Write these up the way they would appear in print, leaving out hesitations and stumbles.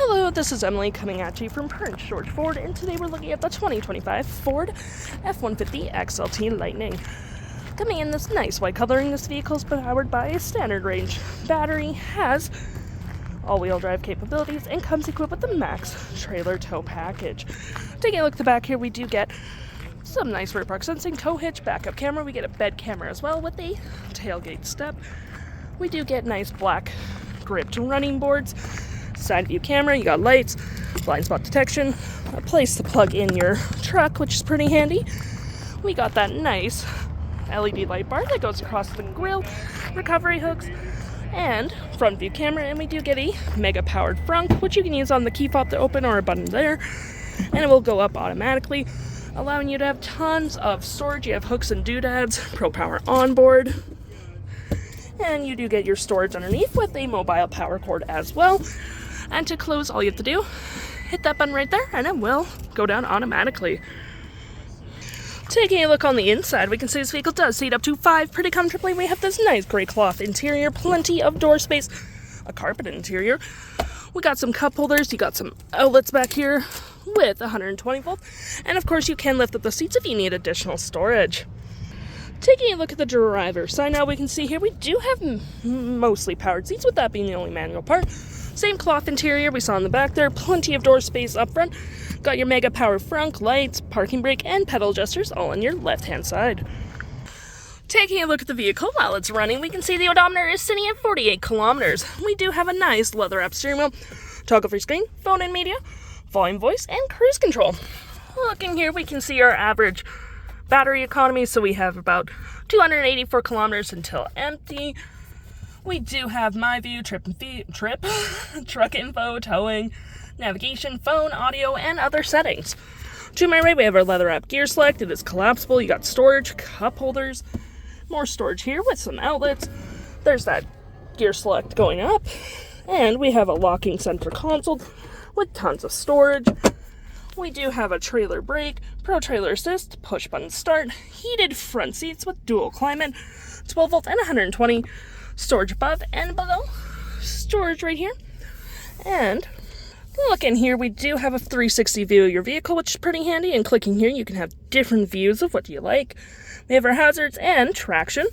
Hello, this is Emily coming at you from Prince George Ford, and today we're looking at the 2025 Ford F-150 XLT Lightning. Coming in this nice white coloring, this vehicle is powered by a standard range battery, has all-wheel drive capabilities, and comes equipped with the Max trailer tow package. Taking a look at the back here, we do get some nice rear park sensing, tow hitch, backup camera. We get a bed camera as well with a tailgate step. We do get nice black gripped running boards, side view camera, you got lights, blind spot detection, a place to plug in your truck, which is pretty handy. We got that nice LED light bar that goes across the grille, recovery hooks, and front view camera, and we do get a mega powered frunk, which you can use on the key fob to open or a button there, and it will go up automatically, allowing you to have tons of storage. You have hooks and doodads, Power Onboard, and you do get your storage underneath with a mobile power cord as well. And to close, all you have to do, hit that button right there, and it will go down automatically. Taking a look on the inside, we can see this vehicle does seat up to 5 pretty comfortably. We have this nice gray cloth interior, plenty of door space, a carpet interior. We got some cup holders, you got some outlets back here with 120 volt, and of course you can lift up the seats if you need additional storage. Taking a look at the driver's side now, we can see here we do have mostly powered seats, with that being the only manual part. Same cloth interior we saw in the back there, plenty of door space up front. Got your mega power frunk, lights, parking brake, and pedal adjusters all on your left-hand side. Taking a look at the vehicle while it's running, we can see the odometer is sitting at 48 kilometers. We do have a nice leather-wrapped steering wheel, toggle-free screen, phone and media, volume, voice, and cruise control. Looking here, we can see our average battery economy, so we have about 284 kilometers until empty. We do have my view, trip, truck info, towing, navigation, phone, audio, and other settings. To my right, we have our leather-wrapped gear select. It is collapsible. You got storage, cup holders, more storage here with some outlets. There's that gear select going up, and we have a locking center console with tons of storage. We do have a trailer brake, Protrailer assist, push button start, heated front seats with dual climate, 12 volt and 120, storage above and below, storage right here. And look in here, we do have a 360 view of your vehicle, which is pretty handy, and clicking here you can have different views of what you like. We have our hazards and traction.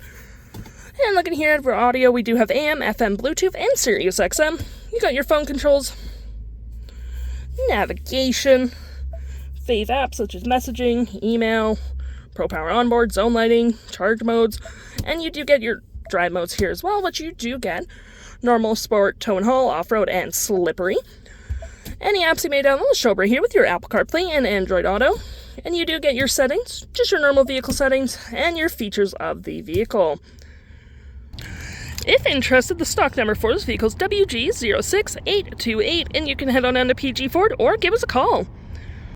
And looking here at our audio, we do have AM, FM, Bluetooth, and SiriusXM. You got your phone controls, navigation, fave apps such as messaging, email, Power Onboard, zone lighting, charge modes, and you do get your drive modes here as well, which you do get normal, sport, tow and haul, off-road, and slippery. Any apps you may download will show up right here with your Apple CarPlay and Android Auto, and you do get your settings, just your normal vehicle settings, and your features of the vehicle. If interested, the stock number for this vehicle is WG06828, and you can head on down to PG Ford or give us a call.